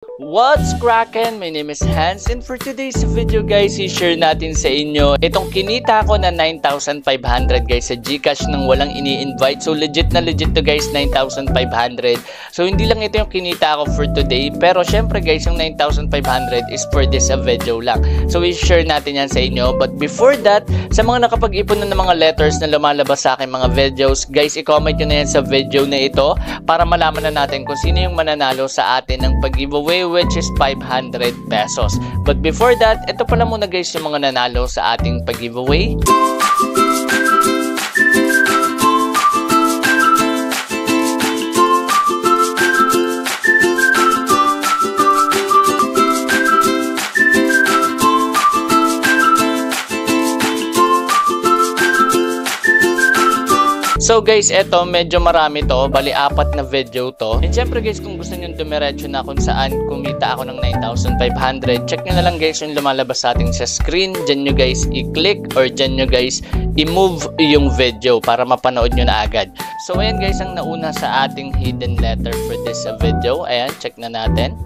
What's crackin'? My name is Hans, and for today's video guys, i-share natin sa inyo itong kinita ko na 9,500 guys sa GCash nang walang ini-invite. So legit to guys, 9,500. So hindi lang ito yung kinita ko for today, pero syempre guys, yung 9,500 is for this video lang. So i-share natin yan sa inyo. But before that, sa mga nakapag-ipon na ng mga letters na lumalabas sa akin mga videos, guys, i-comment nyo na yan sa video na ito para malaman na natin kung sino yung mananalo sa atin ng pag-giveaway, which is 500 pesos. But before that, ito pala muna guys yung mga nanalo sa ating pag-giveaway. So guys, eto medyo marami to, bali 4 na video to. And syempre guys, kung gusto nyo dumiretso na kung saan kumita ako ng 9,500, check nyo na lang guys yung lumalabas sa ating sa screen. Diyan nyo guys i-click or diyan nyo guys i-move yung video para mapanood nyo na agad. So ayan guys, ang nauna sa ating hidden letter for this video. Ayan, check na natin.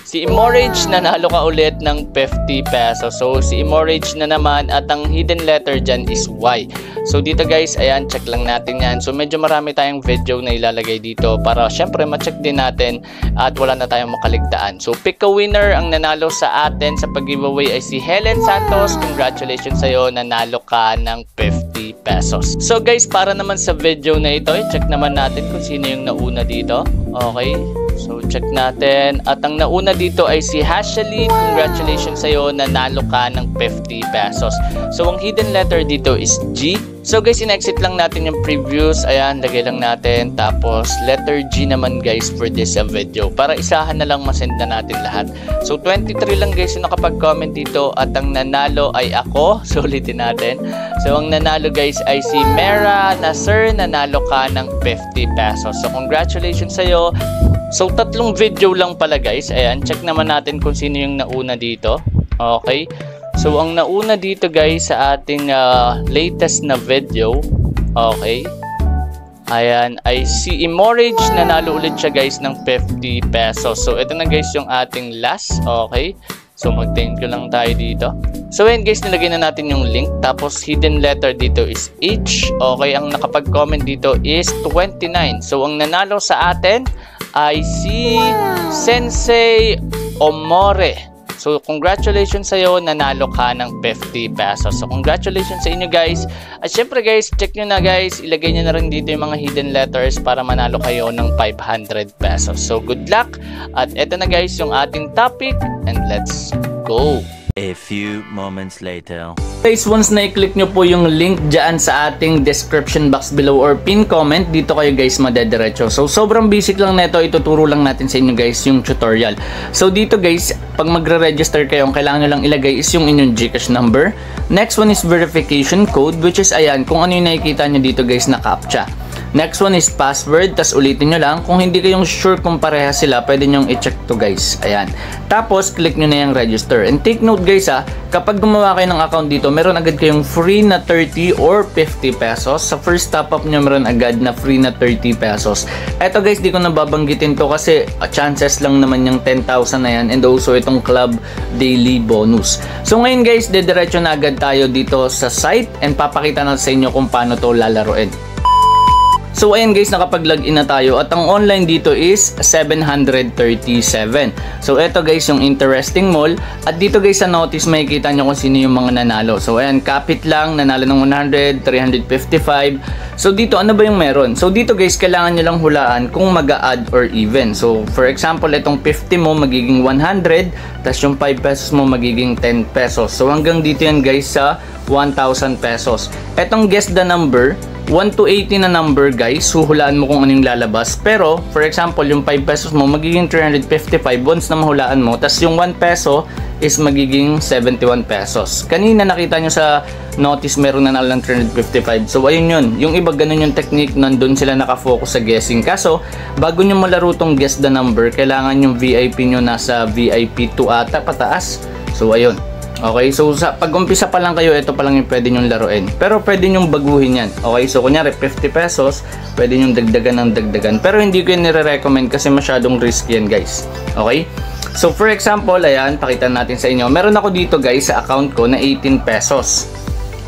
Si Imorage nanalo ka ulit ng 50 pesos. So si Imorage na naman at ang hidden letter dyan is Y. So dito guys, ayan, check lang natin yan. So medyo marami tayong video na ilalagay dito para syempre ma-check din natin at wala na tayong makaligtaan. So pick a winner. Ang nanalo sa atin sa pag-giveaway ay si Helen Santos. Congratulations sa'yo, nanalo ka ng 50 pesos. So guys, para naman sa video na ito, check naman natin kung sino yung nauna dito. Okay, so check natin. At ang nauna dito ay si Hashaline. Congratulations sa'yo, nanalo ka ng 50 pesos. So ang hidden letter dito is G. So guys, in-exit lang natin yung previous. Ayan, lagay lang natin. Tapos letter G naman guys for this video. Para isahan na lang masend na natin lahat. So 23 lang guys yung nakapag-comment dito. At ang nanalo ay ako. So ulitin natin. So ang nanalo guys ay si Mera na sir, nanalo ka ng 50 pesos. So congratulations sa'yo. So 3 video lang pala guys. Ayan, check naman natin kung sino yung nauna dito. Okay. So ang nauna dito guys sa ating latest na video, okay, ayan, ay si Imorage, nanalo ulit siya guys ng 50 pesos. So ito na guys yung ating last, okay. So mag-thank you lang tayo dito. So ayan guys, nilagay na natin yung link. Tapos hidden letter dito is H. Okay, ang nakapag-comment dito is 29. So ang nanalo sa atin ay si Sensei Omore. So congratulations sa'yo, nanalo ka ng 50 pesos. So congratulations sa inyo guys. At syempre guys, check nyo na guys, ilagay nyo na rin dito yung mga hidden letters para manalo kayo ng 500 pesos. So good luck. At eto na guys yung ating topic, and let's go. A few moments later. Guys, once na-click nyo po yung link dyan sa ating description box below or pin comment, dito kayo guys madediretso. So sobrang basic lang neto, ituturo lang natin sa inyo guys yung tutorial. So dito guys, pag magre-register kayo, ang kailangan nyo lang ilagay is yung inyong GCash number. Next one is verification code, which is ayan, kung ano yung nakikita nyo dito guys na CAPTCHA. Next one is password, tas ulitin nyo lang. Kung hindi kayong sure kung pareha sila, pwede nyong i-check to guys. Ayan. Tapos, click nyo na yung register. And take note guys kapag gumawa kayo ng account dito, meron agad kayong free na 30 or 50 pesos. Sa first top up nyo, meron agad na free na 30 pesos. Eto guys, di ko nababanggitin to kasi chances lang naman yung 10,000 na yan. And also itong club daily bonus. So ngayon guys, dediretso na agad tayo dito sa site and papakita natin sa inyo kung paano to lalaroin. So ayan guys, nakapag-login na tayo at ang online dito is 737. So eto guys yung interesting mall at dito guys sa notice makikita nyo kung sino yung mga nanalo. So ayan, kapit lang, nanalo ng 100, 355. So dito ano ba yung meron? So dito guys, kailangan nyo lang hulaan kung mag-a-add or even. So for example, itong 50 mo magiging 100, tas yung 5 pesos mo magiging 10 pesos. So hanggang dito yan guys sa 1,000 pesos. Etong guess the number, 1 to 80 na number guys, huhulaan mo kung anong lalabas. Pero for example, yung 5 pesos mo magiging 355 once na mahulaan mo, tas yung 1 peso is magiging 71 pesos. Kanina nakita nyo sa notice meron na lang 355. So ayun yun, yung iba ganun yung technique, nandun sila nakafocus sa guessing. Kaso bago nyo malaro tong guess the number, kailangan yung VIP nyo nasa VIP 2 ata pataas. So ayun. Okay, so sa pag-umpisa pa lang kayo, ito pa lang yung pwede nyong laruin. Pero pwede nyong baguhin yan. Okay, so kunyari 50 pesos, pwede nyong dagdagan ng dagdagan. Pero hindi ko yun nire-recommend kasi masyadong risky yan guys. Okay? So for example, ayan, pakita natin sa inyo. Meron ako dito guys sa account ko na 18 pesos.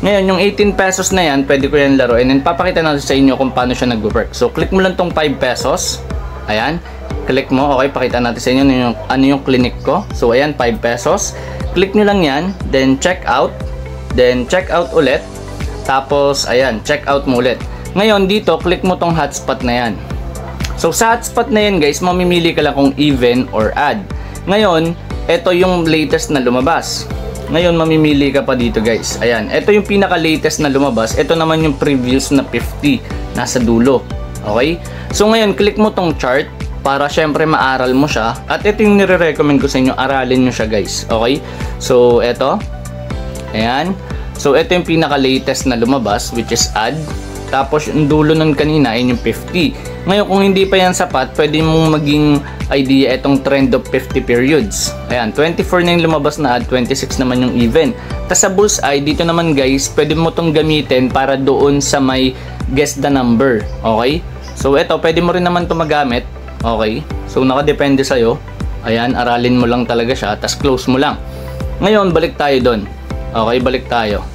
Ngayon, yung 18 pesos na yan, pwede ko yan laruin. And papakita natin sa inyo kung paano siya nag-work. So click mo lang tong 5 pesos. Ayan. Click mo. Okay, pakita natin sa inyo ano yung clinic ko. So ayan, 5 pesos. Click nyo lang yan. Then check out. Then check out ulit. Tapos, ayan, check out mo ulit. Ngayon, dito, click mo tong hotspot na yan. So, sa hotspot na yan, guys, mamimili ka lang kung even or add. Ngayon, ito yung latest na lumabas. Ngayon, mamimili ka pa dito, guys. Ayan, ito yung pinaka-latest na lumabas. Ito naman yung previous na 50. Nasa dulo. Okay? So, ngayon, click mo tong chart para syempre maaral mo siya. At ito yung nire-recommend ko sa inyo. Aralin nyo siya, guys. Okay? So, ito. Ayan. So, ito yung pinaka-latest na lumabas, which is add. Tapos, yung dulo nun kanina ay yung 50. Ngayon, kung hindi pa yan sapat, pwede mong maging idea itong trend of 50 periods. Ayan, 24 na yung lumabas na add, 26 naman yung even. Tapos sa bullseye, dito naman guys, pwede mo itong gamitin para doon sa may guess the number. Okay? So, ito, pwede mo rin naman ito magamit. Okay? So, nakadepende sa'yo. Ayan, aralin mo lang talaga siya. Tapos, close mo lang. Ngayon, balik tayo doon. Okay, balik tayo.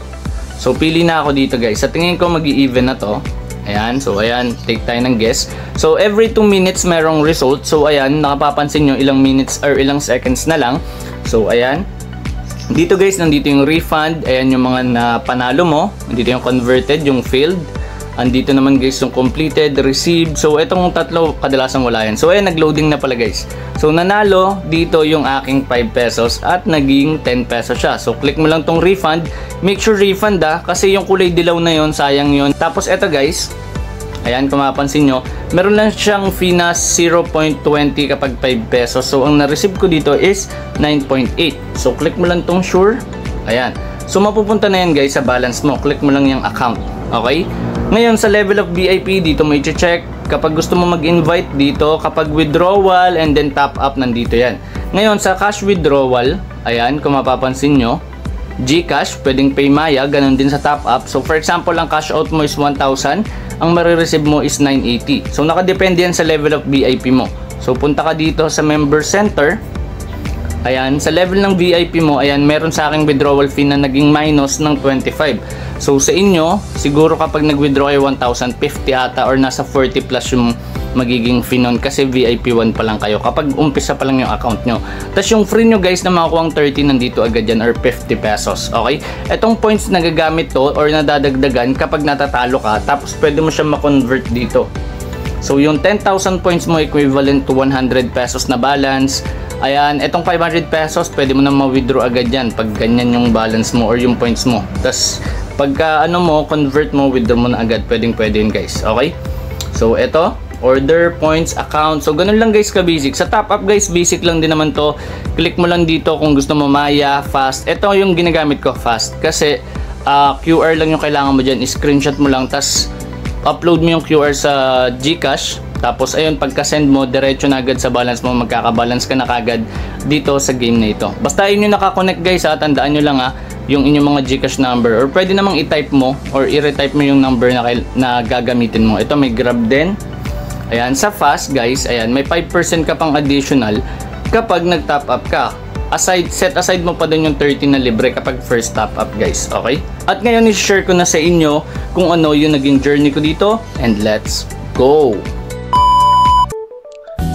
So, pili na ako dito guys. Sa tingin ko, mag-i-even na to. Ayan, so ayan, take tayo ng guess. So, every 2 minutes merong result. So, ayan, nakapapansin nyo ilang minutes or ilang seconds na lang. So, ayan. Dito guys, nandito yung refund. Ayan yung mga napanalo mo. Nandito yung converted, yung failed. Andito naman guys yung completed, received. So itong tatlo kadalasan wala yan. So ayan, nag-loading na pala guys. So nanalo dito yung aking 5 pesos at naging 10 pesos siya. So click mo lang tong refund. Make sure refund kasi yung kulay dilaw na yon, sayang yon. Tapos eto guys, ayan kung mapapansin nyo, meron lang siyang fee na 0.20 kapag 5 pesos. So ang na-receive ko dito is 9.8. So click mo lang tong sure. Ayan. So mapupunta na yan guys sa balance mo. Click mo lang yung account. Okay? Ngayon sa level of VIP, dito mo i-check. Kapag gusto mo mag-invite dito, kapag withdrawal and then top up, nandito yan. Ngayon sa cash withdrawal, ayan, kung mapapansin nyo, GCash, pwedeng Paymaya, ganun din sa top up. So for example, ang cash out mo is 1,000, ang marireceive mo is 980. So nakadepende yan sa level of VIP mo. So punta ka dito sa member center. Ayan, sa level ng VIP mo, ayan, meron sa aking withdrawal fee na naging minus ng 25. So sa inyo, siguro kapag nag-withdraw kayo 1,050 ata or nasa 40 plus yung magiging fee nun kasi VIP 1 pa lang kayo kapag umpisa pa lang yung account nyo. Tapos yung free nyo guys na makakuha ang 30 nandito agad yan or 50 pesos. Okay? Etong points na gagamit to or nadadagdagan kapag natatalo ka, tapos pwede mo siya ma-convert dito. So yung 10,000 points mo equivalent to 100 pesos na balance. Ayan, etong 500 pesos pwede mo na ma-withdraw agad yan pag ganyan yung balance mo or yung points mo. Tapos pagka ano mo, convert mo, withdraw mo na agad. Pwede yun guys. Okay? So eto, order, points, account. So ganun lang guys ka-basic. Sa top up guys, basic lang din naman to. Click mo lang dito kung gusto mo Maya, fast. Ito yung ginagamit ko, fast. Kasi QR lang yung kailangan mo dyan. Screenshot mo lang, tas upload mo yung QR sa GCash. Tapos ayun, pagka-send mo, diretso na agad sa balance mo, magkaka-balance ka na kagad dito sa game na ito. Basta yun yung nakakonect guys tandaan nyo lang yung inyong mga GCash number, or pwede namang i-type mo or i-retype mo yung number na gagamitin mo. Ito may grab din. Ayan, sa fast guys, ayan, may 5% ka pang additional kapag nag-top up ka. Set aside mo pa din yung 30 na libre kapag first top up guys, okay? At ngayon i-share ko na sa inyo kung ano yung naging journey ko dito, and let's go!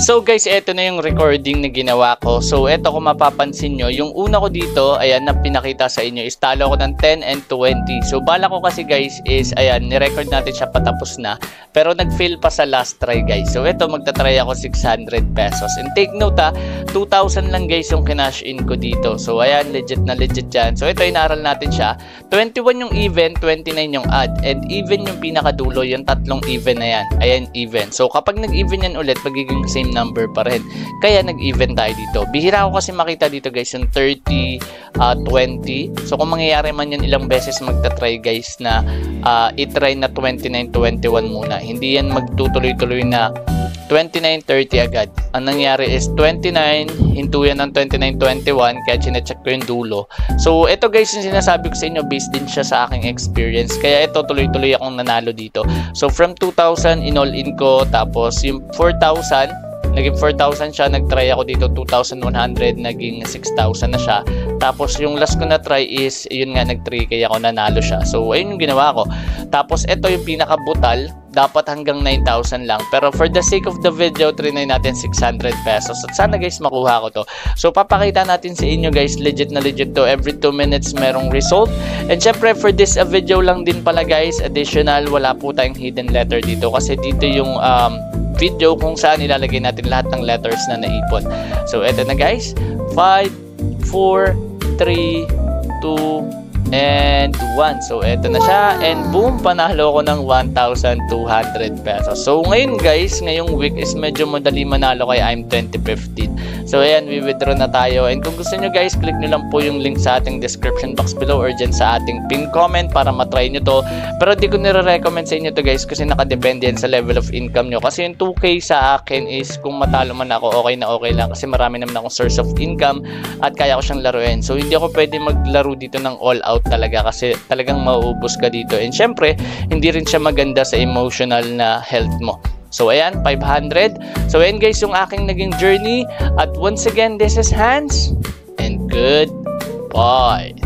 So guys, eto na yung recording na ginawa ko. So eto kung mapapansin nyo, yung una ko dito, ayan, na pinakita sa inyo is talo ko ng 10 and 20. So bala ko kasi guys is, ayan, nirecord natin siya patapos na. Pero nag-fail pa sa last try guys. So eto, magta-try ako 600 pesos. And take note 2,000 lang guys yung kinash in ko dito. So ayan, legit na legit yan. So ito, inaral natin siya. 21 yung even, 29 yung add. And even yung pinakadulo, yung tatlong even na yan. Ayan, even. So kapag nag-even yan ulit, magiging same number pa rin. Kaya nag-even tayo dito. Bihira ko kasi makita dito guys yung 30, 20. So kung mangyayari man yan ilang beses, magta-try guys na i-try na 29, 21 muna. Hindi yan magtutuloy-tuloy na 29, 30 agad. Ang nangyari is 29, hinto yan ng 29, 21, kaya chinecheck ko yung dulo. So ito guys yung sinasabi ko sa inyo, based din siya sa aking experience. Kaya ito, tuloy-tuloy akong nanalo dito. So from 2,000, in all in ko, tapos yung 4,000, Naging 4,000 siya. Nag-try ako dito 2,100. Naging 6,000 na siya. Tapos yung last ko na try is, yun nga, nag-3K ako, nanalo siya. So, ayun yung ginawa ko. Tapos, ito yung pinaka-butal. Dapat hanggang 9,000 lang. Pero for the sake of the video, trinay natin 600 pesos. At sana guys, makuha ko to. So, papakita natin sa inyo guys, legit na legit to. Every 2 minutes, merong result. And syempre, for this video lang din pala guys, additional, wala po tayong hidden letter dito. Kasi dito yung video kung saan ilalagay natin lahat ng letters na naipon. So, eto na guys. 5, 4, 3, 2, and 1. So, eto na siya. And boom, panalo ko ng 1,200 pesos. So, ngayon guys, ngayong week is medyo madali manalo kaya I'm 2015. So, ayan, we-withdraw na tayo. And kung gusto nyo guys, click nyo lang po yung link sa ating description box below or dyan sa ating pin comment para matry nyo to. Pero di ko nire-recommend sa inyo to guys kasi nakadepende yan sa level of income nyo. Kasi yung 2K sa akin is kung matalo man ako, okay na okay lang. Kasi marami naman akong source of income at kaya ko siyang laruin. So, hindi ako pwede maglaro dito ng all out talaga kasi talagang mauubos ka dito. And syempre, hindi rin siya maganda sa emotional na health mo. So, ayan, 500. So, ayan guys, yung aking naging journey. At once again, this is Hans. And goodbye.